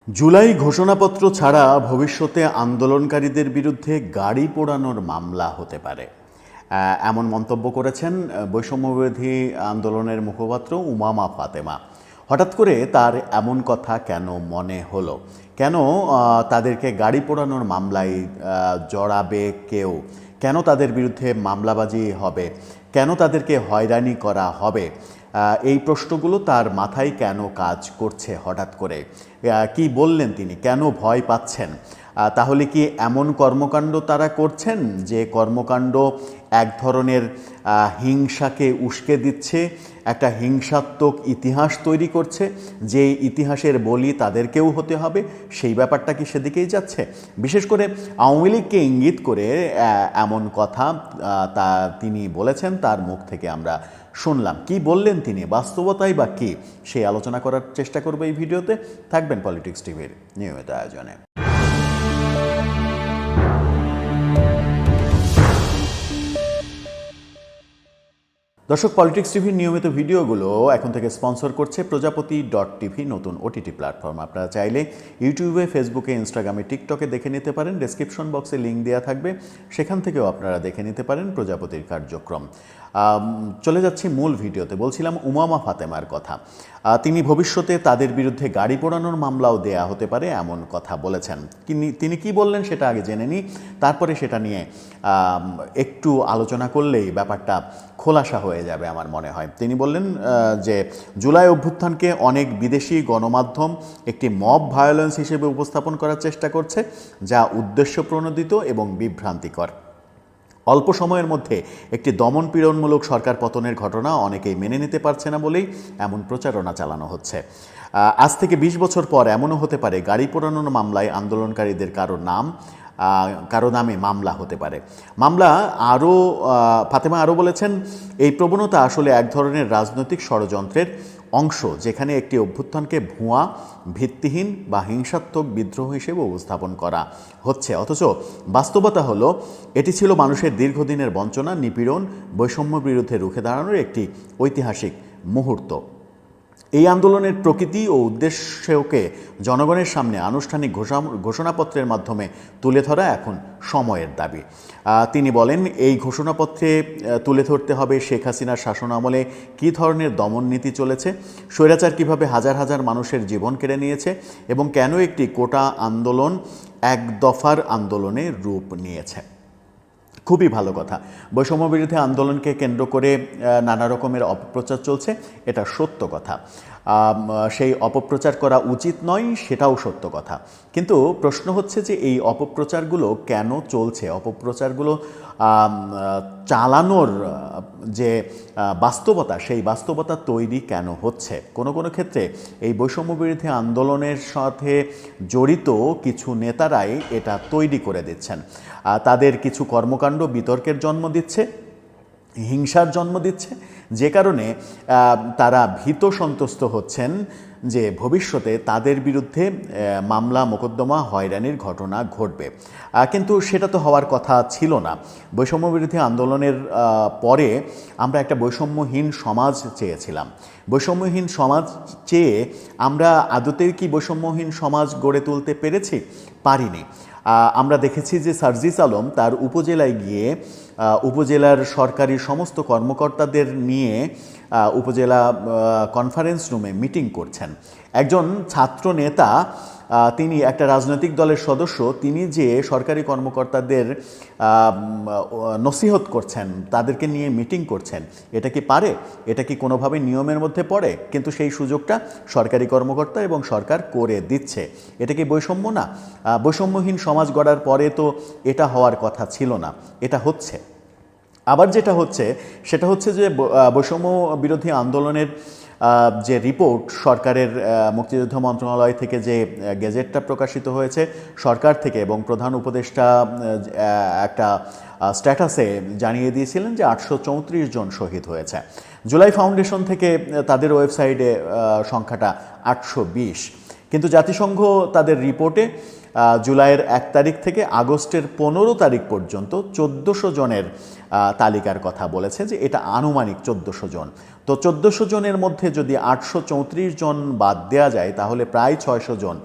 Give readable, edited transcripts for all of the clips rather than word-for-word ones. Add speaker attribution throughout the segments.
Speaker 1: জুলাই ঘোষণাপত্র ছাড়া ভবিষ্যতে আন্দোলনকারীদের বিরুদ্ধে গাড়ি পোড়ানোর মামলা হতে পারে, এমন মন্তব্য করেছেন বৈষম্যবিরোধী আন্দোলনের মুখপাত্র উমামা ফাতেমা। হঠাৎ করে তার এমন কথা কেন মনে হলো? কেন তাদেরকে গাড়ি পোড়ানোর মামলায় জড়াবে কেউ? কেন তাদের বিরুদ্ধে মামলাবাজি হবে? কেন তাদেরকে হয়রানি করা হবে? এই প্রশ্নগুলো তার মাথায় কেন কাজ করছে হঠাৎ করে? কি বললেন তিনি? কেন ভয় পাচ্ছেন? তাহলে কি এমন কর্মকাণ্ড তারা করছেন যে কর্মকাণ্ড এক ধরনের হিংসাকে উস্কে দিচ্ছে, একটা হিংসাত্মক ইতিহাস তৈরি করছে, যে ইতিহাসের বলি তাদেরকেও হতে হবে? সেই ব্যাপারটা কি সেদিকেই যাচ্ছে? বিশেষ করে আওয়ামী লীগকে ইঙ্গিত করে এমন কথা তা তিনি বলেছেন, তার মুখ থেকে আমরা শুনলাম। কি বললেন তিনি, বাস্তবতাই বা কী, সেই আলোচনা করার চেষ্টা করবো এই ভিডিওতে। থাকবেন পলিটিক্স টিভির নিয়মিত আয়োজনে। দর্শক, পলিটিক্স টিভির নিয়মিত ভিডিওগুলো এখন থেকে স্পন্সর করছে প্রজাপতি.টিভি, নতুন ওটিটি প্ল্যাটফর্ম। আপনারা চাইলে ইউটিউবে, ফেসবুকে, ইনস্টাগ্রামে, টিকটকে দেখে নিতে পারেন। ডেসক্রিপশন বক্সে লিঙ্ক দেওয়া থাকবে, সেখান থেকেও আপনারা দেখে নিতে পারেন প্রজাপতির কার্যক্রম। চলে যাচ্ছি মূল ভিডিওতে। বলছিলাম উমামা ফাতেমার কথা। তিনি ভবিষ্যতে তাদের বিরুদ্ধে গাড়ি পোড়ানোর মামলাও দেয়া হতে পারে এমন কথা বলেছেন। তিনি কি বললেন সেটা আগে জেনে নিই, তারপরে সেটা নিয়ে একটু আলোচনা করলেই ব্যাপারটা খোলাসা হয়ে যাবে আমার মনে হয়। তিনি বললেন যে জুলাই অভ্যুত্থানকে অনেক বিদেশি গণমাধ্যম একটি মব ভায়োলেন্স হিসেবে উপস্থাপন করার চেষ্টা করছে, যা উদ্দেশ্যপ্রণোদিত এবং বিভ্রান্তিকর। অল্প সময়ের মধ্যে একটি দমনপীড়নমূলক সরকার পতনের ঘটনা অনেকেই মেনে নিতে পারছে না বলেই এমন প্রচারণা চালানো হচ্ছে। আজ থেকে ২০ বছর পর এমনও হতে পারে গাড়ি পোড়ানোর মামলায় আন্দোলনকারীদের কারো নামে মামলা হতে পারে। ফাতেমা আরও বলেছেন, এই প্রবণতা আসলে এক ধরনের রাজনৈতিক ষড়যন্ত্রের অংশ, যেখানে একটি অভ্যুত্থানকে ভুয়া, ভিত্তিহীন বা হিংসাত্মক বিদ্রোহ হিসেবে উপস্থাপন করা হচ্ছে। অথচ বাস্তবতা হলো এটি ছিল মানুষের দীর্ঘদিনের বঞ্চনা, নিপীড়ন, বৈষম্য বিরুদ্ধে রুখে দাঁড়ানোর একটি ঐতিহাসিক মুহূর্ত। এই আন্দোলনের প্রকৃতি ও উদ্দেশ্যকে জনগণের সামনে আনুষ্ঠানিক ঘোষণাপত্রের মাধ্যমে তুলে ধরা এখন সময়ের দাবি। তিনি বলেন, এই ঘোষণাপত্রে তুলে ধরতে হবে শেখ হাসিনার শাসনামলে কী ধরনের দমন নীতি চলেছে, স্বৈরাচার কীভাবে হাজার হাজার মানুষের জীবন কেড়ে নিয়েছে এবং কেন একটি কোটা আন্দোলন এক দফার আন্দোলনে রূপ নিয়েছে। খুবই ভালো কথা। বৈষম্যবিরোধী আন্দোলনকে কেন্দ্র করে নানা রকমের অপপ্রচার চলছে, এটা সত্য কথা। সেই অপপ্রচার করা উচিত নয়, সেটাও সত্য কথা। কিন্তু প্রশ্ন হচ্ছে যে এই অপপ্রচারগুলো কেন চলছে? অপপ্রচারগুলো চালানোর যে বাস্তবতা, সেই বাস্তবতা তৈরি কেন হচ্ছে? কোনো কোনো ক্ষেত্রে এই বৈষম্যবিরোধী আন্দোলনের সাথে জড়িত কিছু নেতারাই এটা তৈরি করে দিচ্ছেন। তাদের কিছু কর্মকাণ্ড বিতর্কের জন্ম দিচ্ছে, হিংসার জন্ম দিচ্ছে, যে কারণে তারা ভীত সন্ত্রস্ত হচ্ছেন যে ভবিষ্যতে তাদের বিরুদ্ধে মামলা, মোকদ্দমা, হয়রানির ঘটনা ঘটবে। কিন্তু সেটা তো হওয়ার কথা ছিল না। বৈষম্যবিরোধী আন্দোলনের পরে আমরা একটা বৈষম্যহীন সমাজ চেয়েছিলাম। বৈষম্যহীন সমাজ চেয়ে আমরা আদতেই কি বৈষম্যহীন সমাজ গড়ে তুলতে পেরেছি? পারিনি। আমরা দেখেছি যে সার্জিস আলম তার উপজেলায় গিয়ে উপজেলার সরকারি সমস্ত কর্মকর্তাদের নিয়ে উপজেলা কনফারেন্স রুমে মিটিং করছেন। একজন ছাত্র নেতা, তিনি একটা রাজনৈতিক দলের সদস্য, তিনি যে সরকারি কর্মকর্তাদের নসিহত করছেন, তাদেরকে নিয়ে মিটিং করছেন, এটা কি পারে? এটা কি কোনোভাবে নিয়মের মধ্যে পড়ে? কিন্তু সেই সুযোগটা সরকারি কর্মকর্তা এবং সরকার করে দিচ্ছে। এটা কি বৈষম্য না? বৈষম্যহীন সমাজ গড়ার পরে তো এটা হওয়ার কথা ছিল না, এটা হচ্ছে। আবার যেটা হচ্ছে সেটা হচ্ছে যে বৈষম্য বিরোধী আন্দোলনের যে রিপোর্ট সরকারের মুক্তিযুদ্ধ মন্ত্রণালয় থেকে যে গেজেটটা প্রকাশিত হয়েছে সরকার থেকে, এবং প্রধান উপদেষ্টা একটা স্ট্যাটাসে জানিয়ে দিয়েছিলেন যে 834 জন শহীদ হয়েছে। জুলাই ফাউন্ডেশন থেকে তাদের ওয়েবসাইটে সংখ্যাটা 820, কিন্তু জাতিসংঘ তাদের রিপোর্টে জুলাইয়ের 1 তারিখ থেকে আগস্টের 15 তারিখ পর্যন্ত 1400 জনের তালিকার কথা বলেছে, যে এটা আনুমানিক 1400 জন। তো 1400 জনের মধ্যে যদি 834 জন বাদ দেওয়া যায় তাহলে প্রায় 600 জন।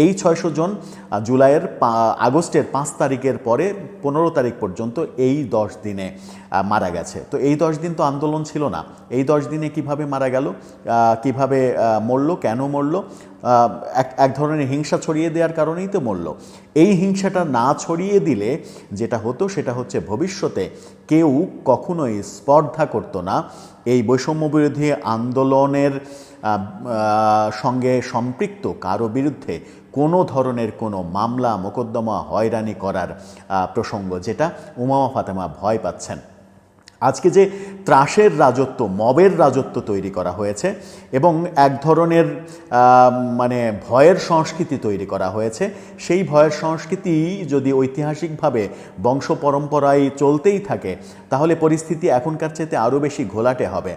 Speaker 1: এই 600 জন আগস্টের 5 তারিখের পরে 15 তারিখ পর্যন্ত এই 10 দিনে মারা গেছে। তো এই 10 দিন তো আন্দোলন ছিল না, এই 10 দিনে কিভাবে মারা গেল, কিভাবে মরল, কেন মরল? এক ধরনের হিংসা ছড়িয়ে দেওয়ার কারণেই তো মরল। এই হিংসাটা না ছড়িয়ে দিলে যেটা হতো সেটা হচ্ছে ভবিষ্যতে কেউ কখনোই স্পর্ধা করতো না এই বৈষম্যবিরোধী আন্দোলনের সঙ্গে সম্পৃক্ত কারো বিরুদ্ধে কোনো ধরনের কোনো মামলা মোকদ্দমা হয়রানি করার প্রসঙ্গ, যেটা উমামা ফাতেমা ভয় পাচ্ছেন। আজকে যে ত্রাসের রাজত্ব, মবের রাজত্ব তৈরি করা হয়েছে এবং এক ধরনের মানে ভয়ের সংস্কৃতি তৈরি করা হয়েছে, সেই ভয়ের সংস্কৃতি যদি ঐতিহাসিকভাবে বংশ পরম্পরায় চলতেই থাকে তাহলে পরিস্থিতি এখনকার চাইতে আরও বেশি ঘোলাটে হবে।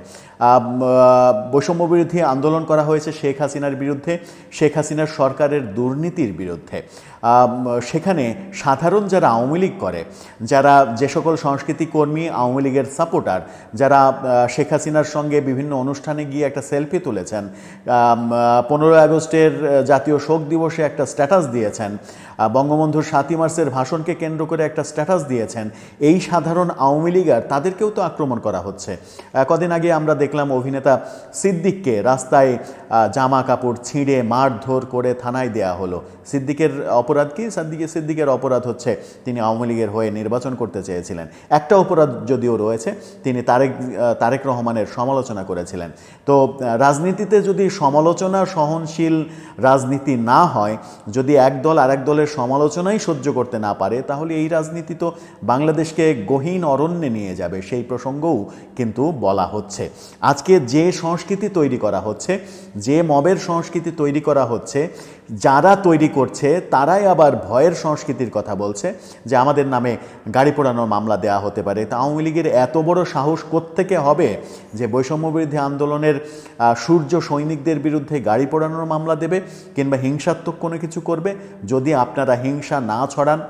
Speaker 1: বৈষম্যবিরোধী আন্দোলন করা হয়েছে শেখ হাসিনার বিরুদ্ধে, শেখ হাসিনার সরকারের দুর্নীতির বিরুদ্ধে। সেখানে সাধারণ যারা আওয়ামী লীগ করে, যারা যে সকল সংস্কৃতি কর্মী আওয়ামী লীগের সাপোর্টার, যারা শেখ হাসিনার সঙ্গে বিভিন্ন অনুষ্ঠানে গিয়ে একটা সেলফি তুলেছেন, 15 আগস্টের জাতীয় শোক দিবসে একটা স্ট্যাটাস দিয়েছেন, বঙ্গবন্ধুর 7ই মার্চের ভাষণকে কেন্দ্র করে একটা স্ট্যাটাস দিয়েছেন, এই সাধারণ আওয়ামী লীগার তাদেরকেও তো আক্রমণ করা হচ্ছে। কদিন আগে আমরা দেখলাম অভিনেতা সিদ্দিককে রাস্তায় জামা কাপড় ছিঁড়ে মারধর করে থানায় দেয়া হলো। সিদ্দিকের অপরাধ কি? সিদ্দিকের অপরাধ হচ্ছে তিনি আওয়ামী লীগের হয়ে নির্বাচন করতে চেয়েছিলেন। একটা অপরাধ যদিও রয়েছে, তিনি তারেক রহমানের সমালোচনা করেছিলেন। তো রাজনীতিতে যদি সমালোচনা সহনশীল রাজনীতি না হয়, যদি এক দল আরেক দলের সমালোচনাই সহ্য করতে না পারে, তাহলে এই রাজনীতি তো বাংলাদেশকে গহীন অরণ্যে নিয়ে যাবে। সেই প্রসঙ্গও কিন্তু বলা হচ্ছে। আজকে যে সংস্কৃতি তৈরি করা হচ্ছে, যে মবের সংস্কৃতি তৈরি করা হচ্ছে, যারা তৈরি করছে তারাই আবার ভয়ের সংস্কৃতির কথা বলছে, যে আমাদের নামে গাড়ি পোড়ানোর মামলা দেওয়া হতে পারে। তা আওয়ামী লীগের এত বড় সাহস কোত্থেকে হবে যে বৈষম্যবিরোধী আন্দোলনের সূর্য সৈনিকদের বিরুদ্ধে গাড়ি পোড়ানোর মামলা দেবে কিংবা হিংসাত্মক কোনো কিছু করবে? যদি আপনারা হিংসা না ছড়ান,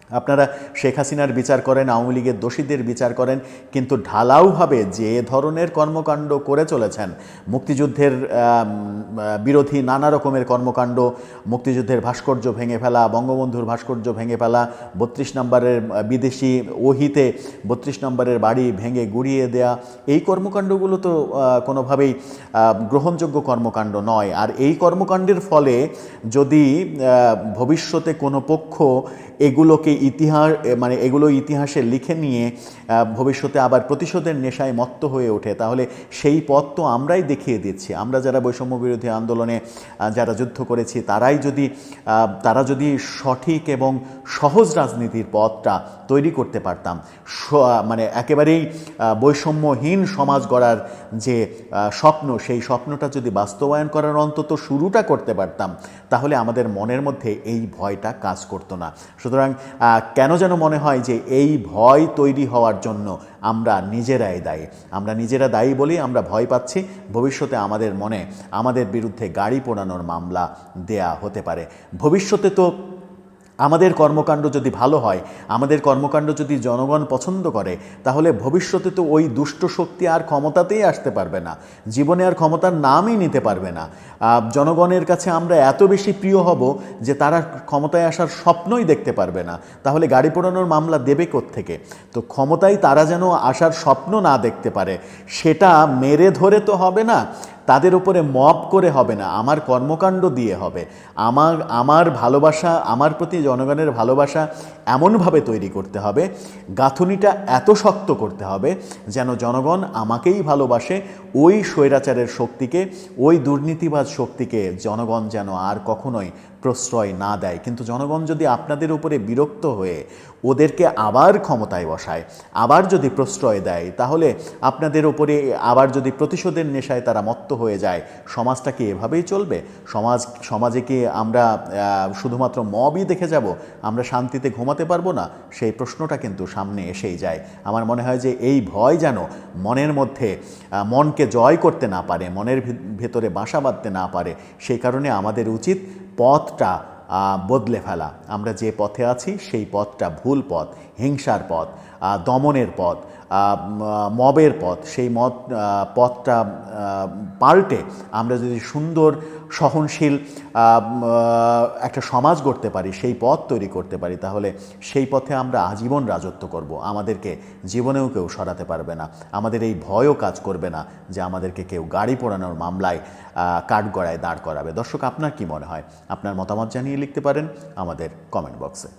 Speaker 1: আপনারা শেখ হাসিনার বিচার করেন, আওয়ামী লীগের দোষীদের বিচার করেন, কিন্তু ঢালাওভাবে যে ধরনের কর্মকাণ্ড করে চলেছেন, মুক্তিযুদ্ধের বিরোধী নানা রকমের কর্মকাণ্ড, মুক্তিযুদ্ধের ভাস্কর্য ভেঙে ফেলা, বঙ্গবন্ধুর ভাস্কর্য ভেঙে ফেলা, 32 নম্বরের বিদেশি ওহিতে 32 নম্বরের বাড়ি ভেঙে গুড়িয়ে দেয়া, এই কর্মকাণ্ডগুলো তো কোনোভাবেই গ্রহণযোগ্য কর্মকাণ্ড নয়। আর এই কর্মকাণ্ডের ফলে যদি ভবিষ্যতে কোনো পক্ষ এগুলোকে ইতিহাসে লিখে নিয়ে ভবিষ্যতে আবার প্রতিশোধের নেশায় মত্ত হয়ে ওঠে, তাহলে সেই পথ তো আমরাই দেখিয়ে দিচ্ছি। আমরা যারা বৈষম্যবিরোধী আন্দোলনে যারা যুদ্ধ করেছি, তারা যদি সঠিক এবং সহজ রাজনীতির পথটা তৈরি করতে পারতাম, একেবারেই বৈষম্যহীন সমাজ গড়ার যে স্বপ্ন, সেই স্বপ্নটা যদি বাস্তবায়ন করার অন্তত শুরুটা করতে পারতাম, তাহলে আমাদের মনের মধ্যে এই ভয়টা কাজ করতো না। সুতরাং কেন যেন মনে হয় যে এই ভয় তৈরি হওয়ার জন্য আমরা নিজেরা দায়ী বলেই আমরা ভয় পাচ্ছি ভবিষ্যতে আমাদের বিরুদ্ধে গাড়ি পোড়ানোর মামলা দেয়া হতে পারে। ভবিষ্যতে তো আমাদের কর্মকাণ্ড যদি ভালো হয়, আমাদের কর্মকাণ্ড যদি জনগণ পছন্দ করে, তাহলে ভবিষ্যতে তো ওই দুষ্ট শক্তি আর ক্ষমতাতেই আসতে পারবে না, জীবনে আর ক্ষমতার নামই নিতে পারবে না। জনগণের কাছে আমরা এত বেশি প্রিয় হব যে তারা ক্ষমতায় আসার স্বপ্নই দেখতে পারবে না। তাহলে গাড়ি পোড়ানোর মামলা দেবে কোত্থেকে? তো ক্ষমতায় তারা যেন আসার স্বপ্ন না দেখতে পারে, সেটা মেরে ধরে তো হবে না, তাদের উপরে মব করে হবে না, আমার কর্মকাণ্ড দিয়ে হবে। আমার ভালোবাসা, আমার প্রতি জনগণের ভালোবাসা এমনভাবে তৈরি করতে হবে, গাঁথুনিটা এত শক্ত করতে হবে যেন জনগণ আমাকেই ভালোবাসে। ওই স্বৈরাচারের শক্তিকে, ওই দুর্নীতিবাজ শক্তিকে জনগণ যেন আর কখনোই প্রশ্রয় না দেয়। কিন্তু জনগণ যদি আপনাদের উপরে বিরক্ত হয়ে ওদেরকে আবার ক্ষমতায় বসায়, আবার যদি প্রশ্রয় দেয়, তাহলে আপনাদের উপরে আবার যদি প্রতিশোধের নেশায় তারা মত্ত হয়ে যায়, সমাজটা কি এভাবেই চলবে? সমাজে কি আমরা শুধুমাত্র মবই দেখে যাব, আমরা শান্তিতে ঘুমাতে পারবো না? সেই প্রশ্নটা কিন্তু সামনে এসেই যায়। আমার মনে হয় যে এই ভয় যেন মনের মধ্যে মনকে জয় করতে না পারে, মনের ভেতরে বাসা বাঁধতে না পারে। সেই কারণে আমাদের উচিত পথটা বদলে ফেলা। আমরা যে পথে আছি সেই পথটা ভুল পথ, হিংসার পথ, দমনের পথ, মবের পথ। সেই পথটা পাল্টে আমরা যদি সুন্দর সহনশীল একটা সমাজ গড়তে পারি, সেই পথ তৈরি করতে পারি, তাহলে সেই পথে আমরা আজীবন রাজত্ব করব। আমাদেরকে জীবনেও কেউ সরাতে পারবে না। আমাদের এই ভয়ও কাজ করবে না যে আমাদেরকে কেউ গাড়ি পোড়ানোর মামলায় কাঠগড়ায় দাঁড় করাবে। দর্শক, আপনার কি মনে হয়? আপনার মতামত জানিয়ে লিখতে পারেন আমাদের কমেন্ট বক্সে।